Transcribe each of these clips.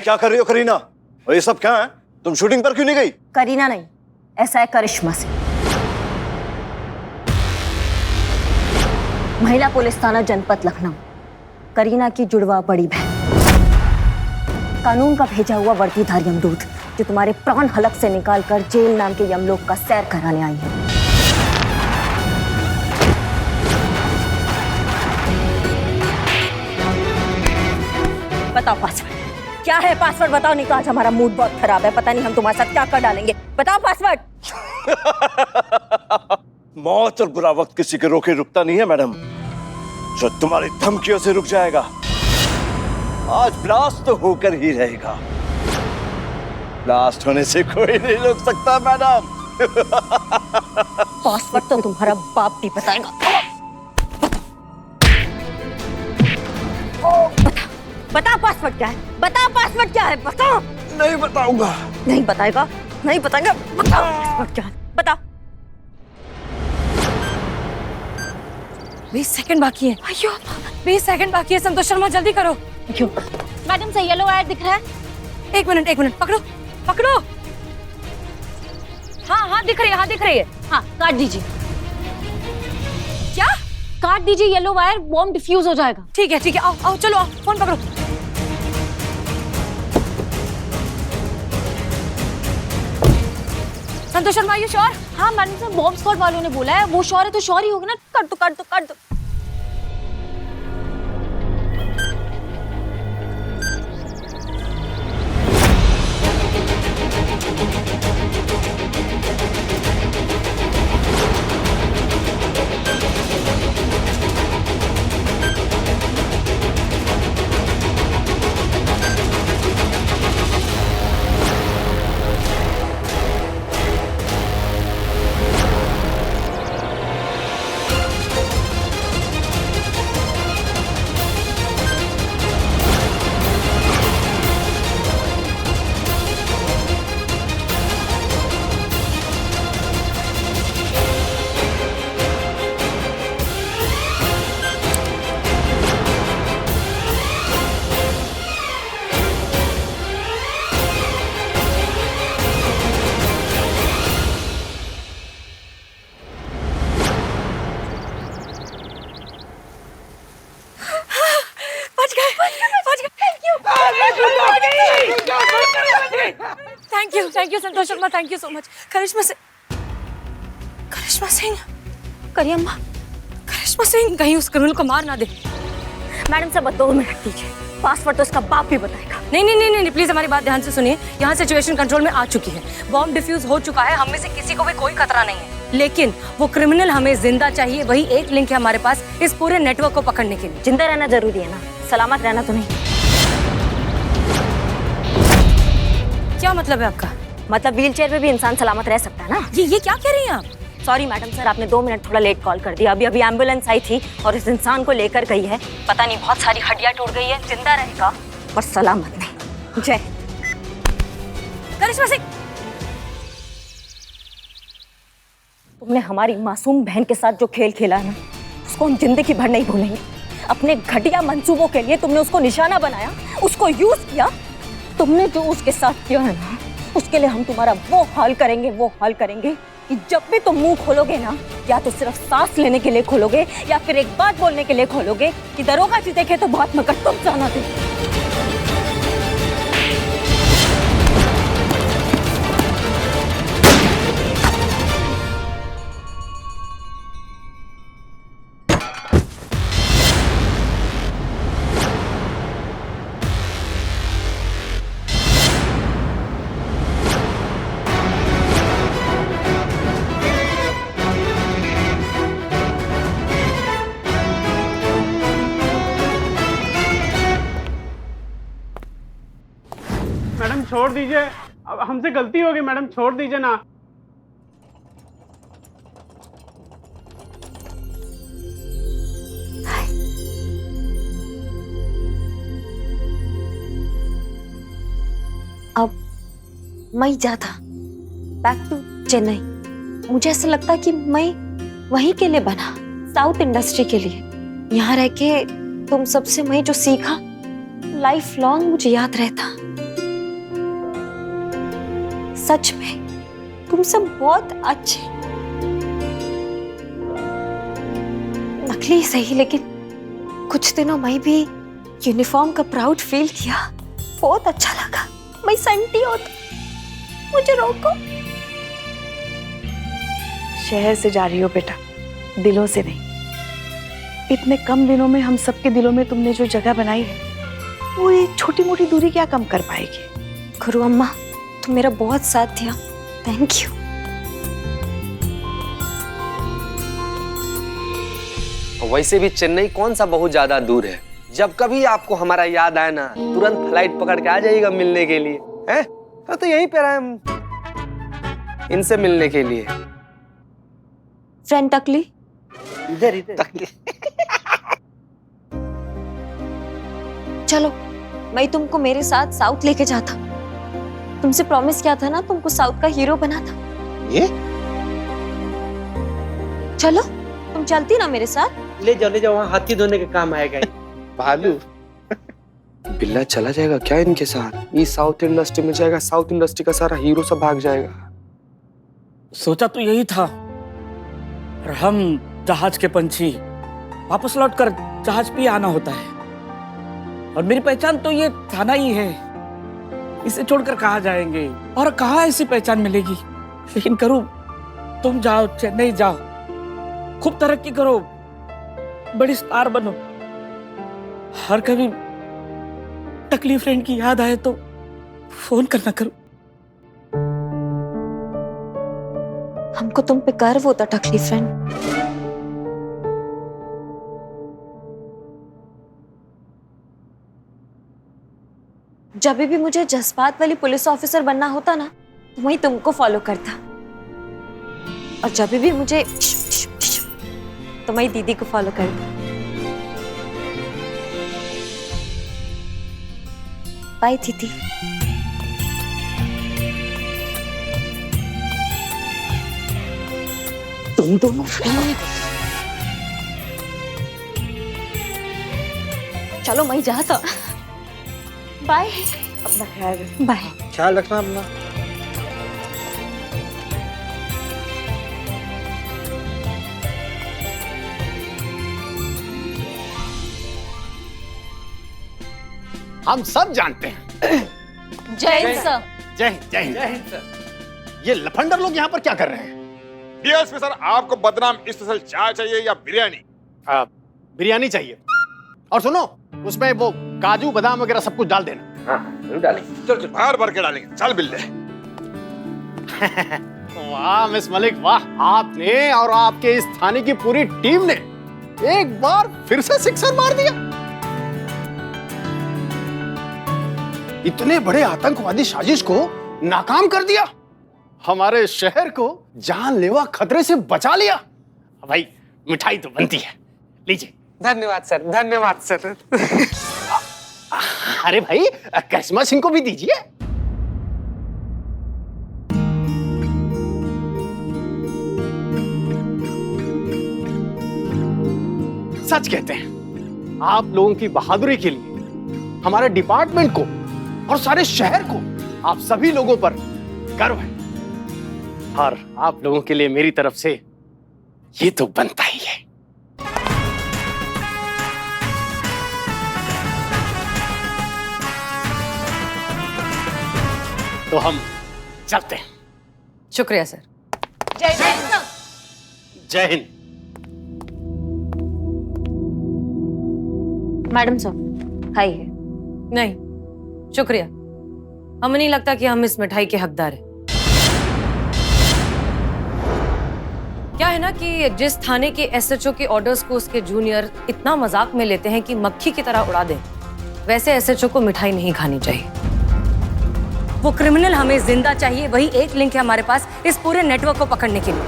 क्या कर रही हो करीना? और ये सब क्या है? तुम शूटिंग पर क्यों नहीं गई? करीना नहीं, ऐसा है करिश्मा सिंह, महिला पुलिस थाना जनपद लखनऊ, करीना की जुड़वा बड़ी बहन, कानून का भेजा हुआ वर्दीधार यमदूत जो तुम्हारे प्राण हलक से निकालकर जेल नाम के यमलोक का सैर कराने आई है। बताओ पासवर्ड क्या है? पासवर्ड बताओ, नहीं तो आज हमारा मूड बहुत खराब है। पता नहीं हम तुम्हारे साथ क्या कर डालेंगे। बताओ पासवर्ड। मौत और बुरा वक्त किसी के रोके रुकता नहीं है मैडम, जो तुम्हारी धमकियों से रुक जाएगा। आज ब्लास्ट तो होकर ही रहेगा। ब्लास्ट होने से कोई नहीं रोक सकता मैडम। पासवर्ड तो तुम्हारा बाप भी बताएगा। बता पासवर्ड क्या है? बता पासवर्ड क्या है? बता। नहीं बताऊंगा। नहीं बताएगा? नहीं बताएगा? बता पासवर्ड क्या है? बता। 20 सेकंड बाकी है। अयो 20 सेकंड बाकी है। संतोष शर्मा जल्दी करो। क्यों? मैडम से येलो वायर दिख रहा है। एक मिनट पकड़ो पकड़ो। हाँ दिख रही है, हाँ दिख रही है। हाँ काट दीजिए। क्या? काट दीजिए येलो वायर, बॉम्ब डिफ्यूज हो जाएगा। ठीक है आओ चलो आओ, फोन पकड़ो। Santosh Sharma you sure? हाँ मैडम साहब, बॉम्ब स्क्वाड वालों ने बोला है। वो श्योर है तो श्योर ही होगा ना। काट दो। Thank you Santosh Sharma, thank you so much. Karishma Singh करियम्मा, करिश्मा सिंह कहीं उस क्रिमिनल को मार ना दे। मैडम साहब 2 मिनट दीजिए। पासवर्ड तो उसका बाप भी बताएगा। नहीं प्लीज हमारी बात ध्यान से सुनिए। यहाँ सिचुएशन कंट्रोल में आ चुकी है, बॉम्ब डिफ्यूज हो चुका है, हम में से किसी को भी कोई खतरा नहीं है, लेकिन वो क्रिमिनल हमें जिंदा चाहिए। वही एक लिंक है हमारे पास इस पूरे नेटवर्क को पकड़ने के लिए। जिंदा रहना जरूरी है ना, सलामत रहना तो नहीं। क्या मतलब है आपका? मतलब व्हीलचेयर पे भी इंसान सलामत रह सकता है ना। ये क्या कह रही हैं आप? सॉरी मैडम सर, आपने 2 मिनट थोड़ा लेट कॉल कर दिया। अभी एम्बुलेंस आई थी और इस इंसान को लेकर गई है। पता नहीं बहुत सारी हड्डियां टूट गई है, जिंदा रहेगा पर सलामत नहीं। जय करिश्मा सिंह, तुमने हमारी मासूम बहन के साथ जो खेल खेला है ना, उसको हम जिंदगी भर नहीं भूलेंगे। अपने घटिया मंसूबों के लिए तुमने उसको निशाना बनाया, उसको यूज किया। तुमने जो उसके साथ किया है ना, उसके लिए हम तुम्हारा वो हाल करेंगे कि जब भी तुम मुंह खोलोगे ना, या तो सिर्फ सांस लेने के लिए खोलोगे या फिर एक बात बोलने के लिए खोलोगे कि दरोगा जी देखे तो बहुत मगर तुम जाना दे। मैडम छोड़ दीजिए, अब हमसे गलती होगी मैडम, छोड़ दीजिए ना। अब मैं जाता बैक टू चेन्नई। मुझे ऐसा लगता कि मैं वहीं के लिए बना, साउथ इंडस्ट्री के लिए। यहाँ रह के तुम सबसे मैं जो सीखा लाइफ लॉन्ग मुझे याद रहता। सच में तुम सब बहुत अच्छे, नकली सही लेकिन कुछ दिनों मैं भी यूनिफॉर्म का प्राउड फील किया, बहुत अच्छा लगा। मैं संटी हो तो मुझे रोको। शहर से जा रही हो बेटा, दिलों से नहीं। इतने कम दिनों में हम सबके दिलों में तुमने जो जगह बनाई है वो ये छोटी मोटी दूरी क्या कम कर पाएगी। गुरु अम्मा तुम मेरा बहुत साथ दिया, थैंक यू। वैसे भी चेन्नई कौन सा बहुत ज्यादा दूर है। जब कभी आपको हमारा याद आए ना, तुरंत फ्लाइट पकड़ के आ जाइएगा मिलने के लिए। हैं? तो यहीं पे रहे हम इनसे मिलने के लिए। फ्रेंड टकली, इधर इधर। चलो मैं तुमको मेरे साथ साउथ लेके जाता। तुमसे प्रॉमिस किया था ना तुमको साउथ का हीरो बनाता। ये चलो तुम चलती ना मेरे साथ। ले जाओ, वहाँ हाथी धोने के काम आएगा ये। भालू बिल्ला चला जाएगा क्या इनके साथ? ये साउथ इंडस्ट्री में जाएगा, साउथ इंडस्ट्री का सारा हीरो सब भाग जाएगा। सोचा तो यही था, और हम जहाज के पंछी वापस लौटकर जहाज पे आना होता है, और मेरी पहचान तो ये थाना ही है। इसे छोड़कर कहाँ जाएंगे और कहाँ ऐसी पहचान मिलेगी। लेकिन करूँ, तुम जाओ चेन्नई जाओ, खूब तरक्की करो, बड़ी स्टार बनो, हर कभी टकली फ्रेंड की याद आए तो फोन करना करो। हमको तुम पे गर्व होता टकली फ्रेंड। जब भी मुझे जज्बात वाली पुलिस ऑफिसर बनना होता ना, तो वही तुमको फॉलो करता, और जब भी मुझे तो मैं दीदी को फॉलो करता। बाय दीदी। तुम दोनों चलो मैं जाता। बाय। अपना ख्याल रखना। बाय। ख्याल रखना अपना। हम सब जानते हैं। जय हिंद सर। जय हिंद, जय हिंद, जय हिंद सर। ये लफंडर लोग यहाँ पर क्या कर रहे हैं? डीएसपी सर, आपको बदनाम स्पेशल चाय चाहिए या बिरयानी? बिरयानी चाहिए। और सुनो, उसमें वो काजू बादाम वगैरह सब कुछ डाल देना। हाँ जरूर डालेंगे। चल चल, भर भर के डालेंगे। चल बिल्ले। वाह मिस मलिक, वाह। आपने और आपके इस थाने की पूरी टीम ने एक बार फिर से सिक्सर मार दिया। इतने बड़े आतंकवादी साजिश को नाकाम कर दिया, हमारे शहर को जानलेवा खतरे से बचा लिया। भाई मिठाई तो बनती है, लीजिए। धन्यवाद सर, धन्यवाद सर। अरे भाई करिश्मा सिंह को भी दीजिए। सच कहते हैं, आप लोगों की बहादुरी के लिए हमारे डिपार्टमेंट को और सारे शहर को, आप सभी लोगों पर गर्व है। और आप लोगों के लिए मेरी तरफ से ये तो बनता ही है। तो हम चलते हैं। शुक्रिया सर। जय हिंद। जय हिंद। मैडम साहब खाइए। नहीं शुक्रिया, हमें नहीं लगता कि हम इस मिठाई के हकदार हैं। क्या है ना कि जिस थाने के एसएचओ के ऑर्डर्स को उसके जूनियर इतना मजाक में लेते हैं कि मक्खी की तरह उड़ा दें, वैसे एसएचओ को मिठाई नहीं खानी चाहिए। वो क्रिमिनल हमें जिंदा चाहिए, वही एक लिंक है हमारे पास इस पूरे नेटवर्क को पकड़ने के लिए।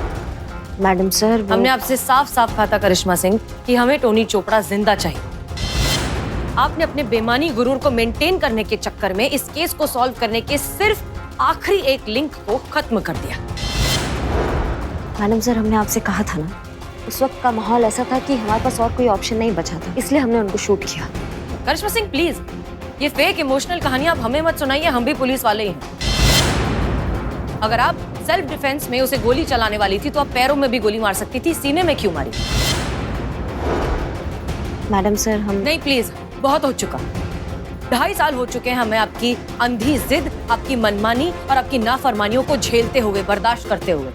मैडम सर हमने आपसे साफ साफ कहा था करिश्मा सिंह कि हमें टोनी चोपड़ा जिंदा चाहिए। आपने अपने बेमानी गुरूर को मेंटेन करने के चक्कर में इस केस को सॉल्व करने के सिर्फ आखिरी एक लिंक को खत्म कर दिया। मैडम सर हमने आपसे कहा था ना, उस वक्त का माहौल ऐसा था कि हमारे पास और कोई ऑप्शन नहीं बचा था, इसलिए हमने उनको शूट किया। करिश्मा सिंह प्लीज, ये फेक इमोशनल कहानियां आप हमें मत सुनाइए, हम भी पुलिस वाले ही हैं। अगर आप सेल्फ डिफेंस में उसे गोली चलाने वाली थी तो आप पैरों में भी गोली मार सकती थी, सीने में क्यों मारी? मैडम सर हम नहीं प्लीज, बहुत हो चुका। 2.5 साल हो चुके हैं हमें आपकी अंधी जिद, आपकी मनमानी और आपकी नाफरमानियों को झेलते हुए, बर्दाश्त करते हुए।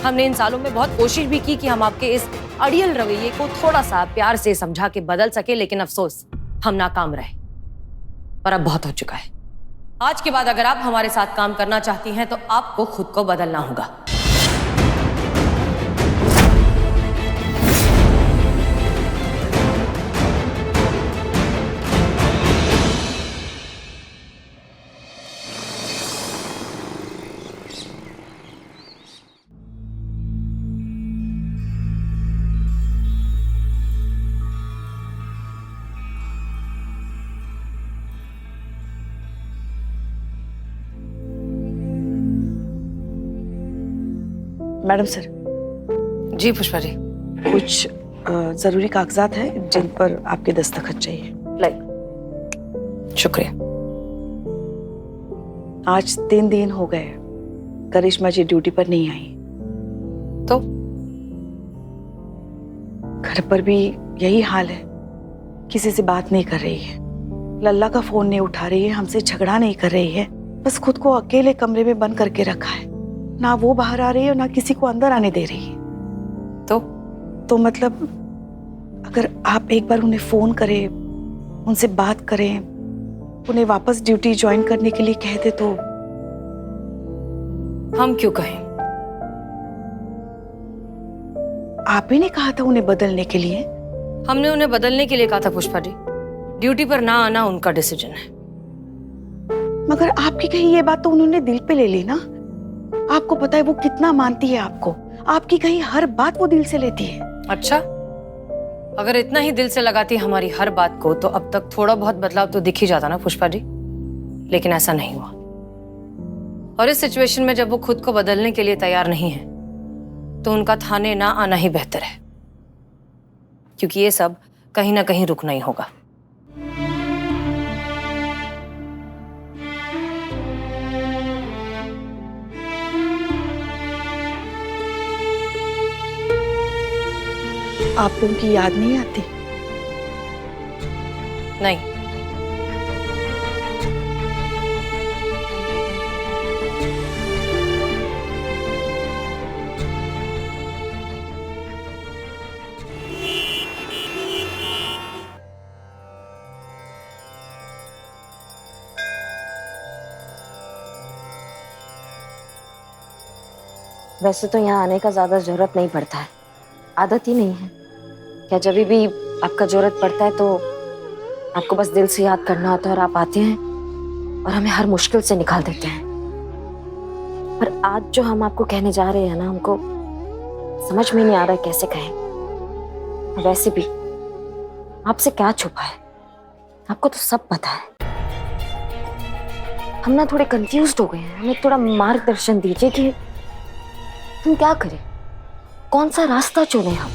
हमने इन सालों में बहुत कोशिश भी की कि हम आपके इस अड़ियल रवैये को थोड़ा सा प्यार से समझा के बदल सके, लेकिन अफसोस हम नाकाम रहे। पर अब बहुत हो चुका है। आज के बाद अगर आप हमारे साथ काम करना चाहती हैं तो आपको खुद को बदलना होगा। मैडम सर, जी पुष्पा जी। कुछ जरूरी कागजात हैं जिन पर आपके दस्तखत चाहिए। लाइक, शुक्रिया। आज 3 दिन हो गए करिश्मा जी ड्यूटी पर नहीं आई, तो घर पर भी यही हाल है, किसी से बात नहीं कर रही है, लल्ला का फोन नहीं उठा रही है, हमसे झगड़ा नहीं कर रही है, बस खुद को अकेले कमरे में बंद करके रखा है। ना वो बाहर आ रही है और ना किसी को अंदर आने दे रही है। तो मतलब अगर आप एक बार उन्हें फोन करें, उनसे बात करें, उन्हें वापस ड्यूटी ज्वाइन करने के लिए कह दे तो। हम क्यों कहें? आप ही ने कहा था उन्हें बदलने के लिए। हमने उन्हें बदलने के लिए कहा था पुष्पा जी। ड्यूटी पर ना आना उनका डिसीजन है। मगर आपकी कही ये बात तो उन्होंने दिल पे ले ली ना। आपको पता है वो कितना मानती है आपको, आपकी कही हर बात वो दिल से लेती है। अच्छा, अगर इतना ही दिल से लगाती हमारी हर बात को तो अब तक थोड़ा बहुत बदलाव तो दिख ही जाता ना पुष्पा जी, लेकिन ऐसा नहीं हुआ। और इस सिचुएशन में जब वो खुद को बदलने के लिए तैयार नहीं है तो उनका थाने ना आना ही बेहतर है, क्योंकि ये सब कहीं ना कहीं रुकना ही होगा। आपको उनकी याद नहीं आती? नहीं। वैसे तो यहाँ आने का ज्यादा जरूरत नहीं पड़ता है, आदत ही नहीं है। क्या जब भी आपका जरूरत पड़ता है तो आपको बस दिल से याद करना होता है और आप आते हैं और हमें हर मुश्किल से निकाल देते हैं। पर आज जो हम आपको कहने जा रहे हैं ना, हमको समझ में नहीं आ रहा है कैसे कहें। वैसे भी आपसे क्या छुपा है, आपको तो सब पता है। हम ना थोड़े कंफ्यूज्ड हो गए हैं, हमें थोड़ा मार्गदर्शन दीजिए कि हम क्या करें, कौन सा रास्ता चुने हम।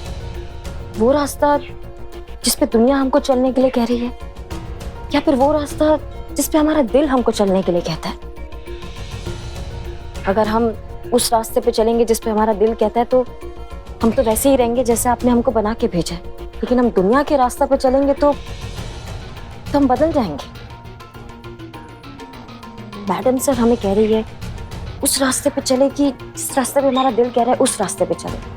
वो रास्ता जिस पे दुनिया हमको चलने के लिए कह रही है, या फिर वो रास्ता जिस पे हमारा दिल हमको चलने के लिए कहता है। अगर हम उस रास्ते पे चलेंगे जिस पे हमारा दिल कहता है तो हम तो वैसे ही रहेंगे जैसे आपने हमको बना के भेजा है। लेकिन हम दुनिया के रास्ते पे चलेंगे तो हम बदल जाएंगे। मैडम सर हमें कह रही है उस रास्ते पे चले कि जिस रास्ते पे हमारा दिल कह रहा है उस रास्ते पे चले।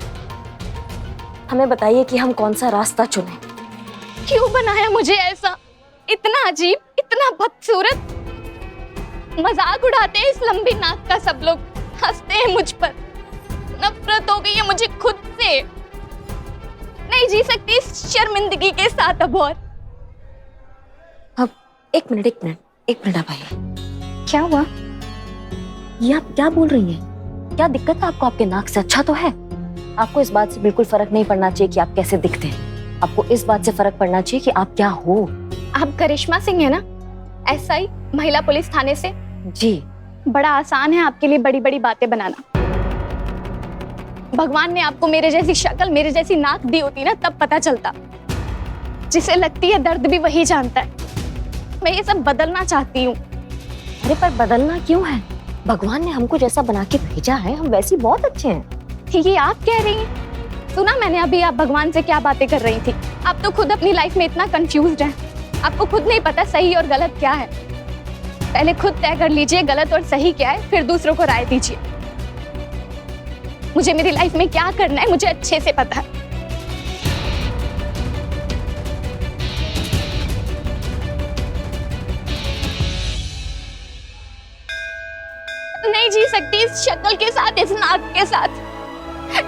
हमें बताइए कि हम कौन सा रास्ता चुने। क्यों बनाया मुझे ऐसा, इतना अजीब, इतना बदसूरत। मजाक उड़ाते हैं इस लंबी नाक का सब लोग, हंसते हैं मुझ पर। नफरत हो गई है मुझे खुद से, नहीं जी सकती इस शर्मिंदगी के साथ अब। और अब एक मिनट आप आइए। क्या हुआ? ये आप क्या बोल रही हैं? क्या दिक्कत है आपको? आपके नाक से अच्छा तो है। आपको इस बात से बिल्कुल फर्क नहीं पड़ना चाहिए कि आप कैसे दिखते हैं। आपको इस बात से फर्क पड़ना चाहिए कि आप क्या हो। आप करिश्मा सिंह है ना, SI महिला पुलिस थाने से? जी। बड़ा आसान है आपके लिए बड़ी बड़ी बातें बनाना। भगवान ने आपको मेरे जैसी शक्ल, मेरे जैसी नाक दी होती ना, तब पता चलता। जिसे लगती है दर्द भी वही जानता है। मैं ये सब बदलना चाहती हूँ। अरे पर बदलना क्यों है? भगवान ने हमको जैसा बना के भेजा है, हम वैसे ही बहुत अच्छे हैं। ये आप कह रही हैं? सुना मैंने अभी आप भगवान से क्या बातें कर रही थी। आप तो खुद अपनी लाइफ में इतना कंफ्यूज्ड हैं। आपको खुद नहीं पता सही और गलत क्या है। पहले खुद तय कर लीजिए गलत और सही क्या है, फिर दूसरों को राय दीजिए। मुझे मेरी लाइफ में क्या करना है मुझे अच्छे से पता है। नहीं जी सकती इस शक्ल के साथ, इस नाक के साथ।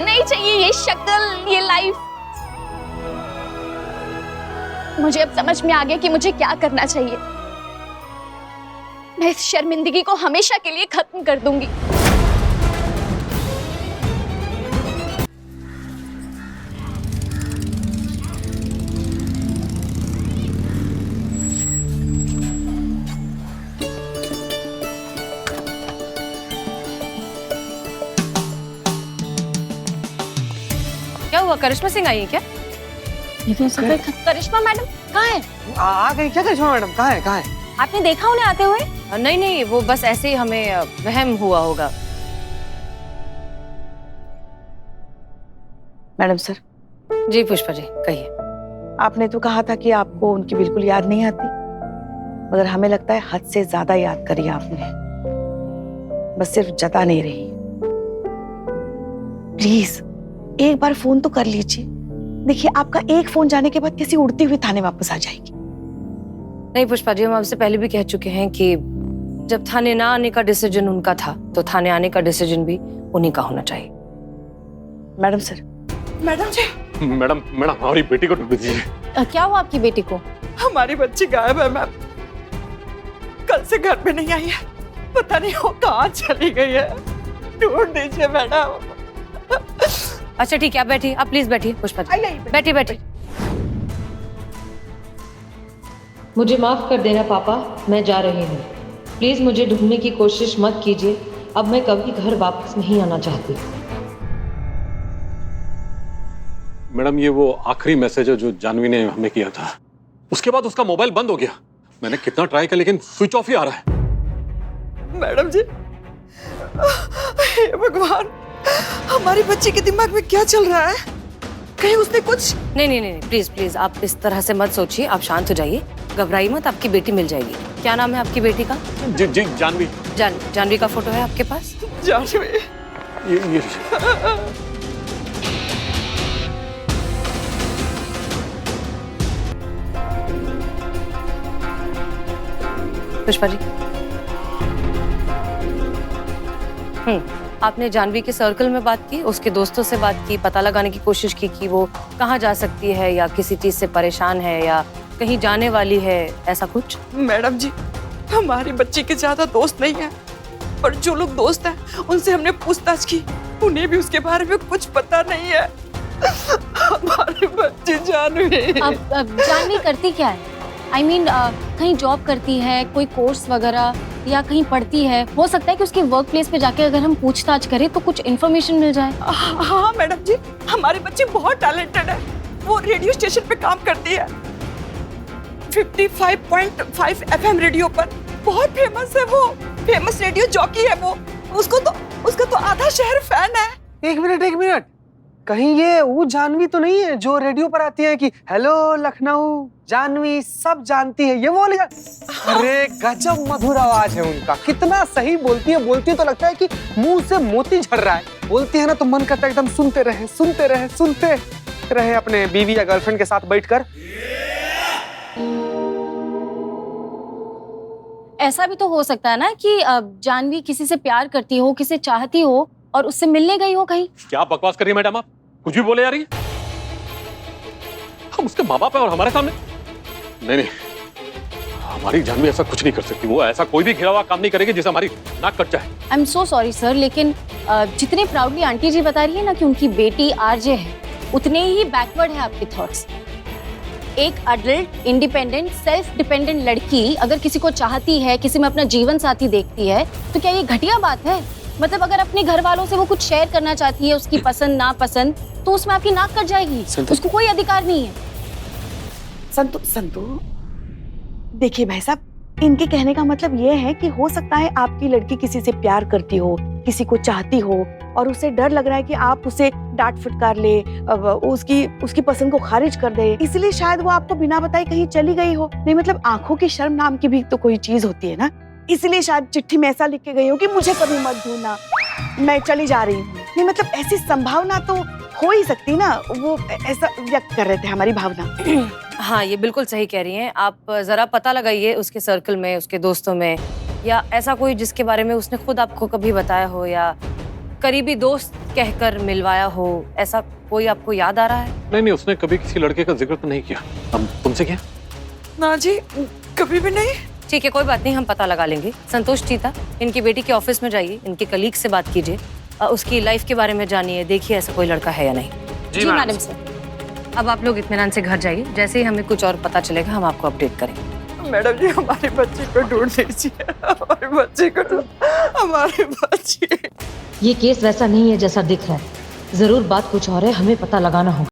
नहीं चाहिए ये शक्ल, ये लाइफ। मुझे अब समझ में आ गया कि मुझे क्या करना चाहिए। मैं इस शर्मिंदगी को हमेशा के लिए खत्म कर दूंगी। क्या हुआ, करिश्मा सिंह आई है क्या? करिश्मा मैडम कहाँ है? आ गई क्या करिश्मा मैडम? कहाँ है, कहाँ है? आपने देखा उन्हें आते हुए? नहीं नहीं, वो बस ऐसे ही हमें वहम हुआ होगा। Madam sir. जी पुष्पा जी कहिए। आपने तो कहा था कि आपको उनकी बिल्कुल याद नहीं आती, मगर हमें लगता है हद से ज्यादा याद करी आपने। बस सिर्फ जता नहीं रही। प्लीज एक बार फोन तो कर लीजिए। देखिए आपका एक फोन जाने के बाद किसी उड़ती हुई थाने वापस आ जाएगी। नहीं पुष्पा जी, हम आपसे पहले भी कह चुके हैं कि जब थाने ना आने का डिसीजन उनका था तो थाने आने का डिसीजन भी उन्हीं का होना चाहिए। Madam sir. मैडम जी। मैडम हमारी बेटी को ढूंढ दीजिए। क्या हुआ आपकी बेटी को? हमारी बच्ची गायब है मैम। कल से घर पे नहीं आई है, पता नहीं वो कहाँ चली गई है। ढूंढ दीजिए मैडम। अच्छा ठीक है, आप बैठिए, आप प्लीज बैठिए पुष्पा जी, बैठिए बैठिए। मुझे माफ कर देना पापा, मैं जा रही हूँ। प्लीज मुझे ढूंढने की कोशिश मत कीजिए। अब मैं कभी घर वापस नहीं आना चाहती। मैडम ये वो आखिरी मैसेज है जो जानवी ने हमें किया था। उसके बाद उसका मोबाइल बंद हो गया। मैंने कितना ट्राई किया लेकिन स्विच ऑफ ही आ रहा है। मैडम जी, हे भगवान, हमारी बच्ची के दिमाग में क्या चल रहा है? कहीं उसने कुछ? नहीं नहीं नहीं, प्लीज प्लीज आप इस तरह से मत सोचिए, आप शांत हो जाइए, घबराइए मत, आपकी बेटी मिल जाएगी। क्या नाम है आपकी बेटी का? जी जी जानवी। जानवी का फोटो है आपके पास? जानवी। ये पुष्पा जी। आपने जानवी के सर्कल में बात की, उसके दोस्तों से बात की, पता लगाने की कोशिश की कि वो कहाँ जा सकती है या किसी चीज से परेशान है या कहीं जाने वाली है, ऐसा कुछ? मैडम जी, हमारी बच्ची के ज्यादा दोस्त नहीं है, पर जो लोग दोस्त हैं उनसे हमने पूछताछ की, उन्हें भी उसके बारे में कुछ पता नहीं है। हमारी बच्ची जानवी। अब जानवी करती क्या है? I mean, कहीं जॉब करती है, कोई कोर्स वगैरह, या कहीं पढ़ती है? हो सकता है कि उसकी वर्क प्लेस पे जाके अगर हम पूछताछ करें तो कुछ इन्फॉर्मेशन मिल जाए। हाँ मैडम जी, हमारी बच्ची बहुत टैलेंटेड है। वो रेडियो स्टेशन पे काम करती है, 55.5 FM रेडियो पर। बहुत फेमस है वो, फेमस रेडियो जॉकी है वो। उसका तो आधा शहर फैन है। एक मिनट, कहीं ये वो जानवी तो नहीं है जो रेडियो पर आती है कि हेलो लखनऊ, जानवी सब जानती है, ये वो वाली? अरे गजब मधुर आवाज है उनका, कितना सही बोलती है तो लगता है कि मुंह से मोती झड़ रहा है। बोलती है ना तो मन करता है एकदम सुनते रहे अपने बीवी या गर्लफ्रेंड के साथ बैठकर। ऐसा भी तो हो सकता है ना कि जानवी किसी से प्यार करती हो, किसी से चाहती हो और उससे मिलने गई हो कहीं। क्या बकवास कर रही है मैडम आप? कुछ भी बोले जा रही है। हम उसके माँ बाप है और हमारे सामने? नहीं, हमारी जानवी ऐसा कुछ नहीं कर सकती। वो ऐसा कोई भी घिरा हुआ काम नहीं करेगी जिससे हमारी नाक कट जाए। I am so sorry sir, लेकिन जितने प्राउडली आंटी जी बता रही है ना कि उनकी बेटी आरजे है, उतने ही बैकवर्ड है आपके थॉट्स। एक अडल्ट, इंडिपेंडेंट, सेल्फ डिपेंडेंट लड़की अगर किसी को चाहती है, किसी में अपना जीवन साथी देखती है, तो क्या ये घटिया बात है? मतलब अगर अपने घर वालों से वो कुछ शेयर करना चाहती है, उसकी पसंद नापसंद, तो उसमें आपकी नाक कट जाएगी। उसको कोई अधिकार नहीं है। संतु, देखिए भाई साहब, इनके कहने का मतलब ये है कि हो सकता है आपकी लड़की किसी से प्यार करती हो, किसी को चाहती हो, और उसे डर लग रहा है कि आप उसे डांट फटकार ले, उसकी पसंद को खारिज कर दे, इसलिए शायद वो आपको बिना बताए कहीं चली गई हो। नहीं मतलब आंखों की शर्म नाम की भी तो कोई चीज होती है ना, इसलिए शायद चिट्ठी में ऐसा लिख के गई हो कि मुझे कभी मत ढूंढना, मैं चली जा रही हूँ। नहीं मतलब ऐसी संभावना तो हो ही सकती ना, वो ऐसा व्यक्त कर रहे थे हमारी भावना। हाँ, ये बिल्कुल सही कह रही हैं आप। जरा पता लगाइए उसके सर्कल में, उसके दोस्तों में, या ऐसा कोई जिसके बारे में उसने खुद आपको कभी बताया हो या करीबी दोस्त कहकर मिलवाया हो, ऐसा कोई आपको याद आ रहा है? नहीं, उसने कभी किसी लड़के का जिक्र तो नहीं किया। हम तुमसे किया? ना जी, कभी भी नहीं। ठीक है, कोई बात नहीं, हम पता लगा लेंगे। संतोष चीता, इनकी बेटी के ऑफिस में जाइए, इनके कलीग से बात कीजिए, उसकी लाइफ के बारे में जानिए, देखिए ऐसा कोई लड़का है या नहीं। जी मैडम सर। अब आप लोग इत्मीनान से घर जाइए, जैसे ही हमें कुछ और पता चलेगा हम आपको अपडेट करेंगे। मैडम जी, हमारे बच्चे को ढूंढ लीजिए, हमारे बच्चे को हमारे बच्चे। ये केस वैसा नहीं है जैसा दिख रहा है। जरूर बात कुछ और है, हमें पता लगाना होगा।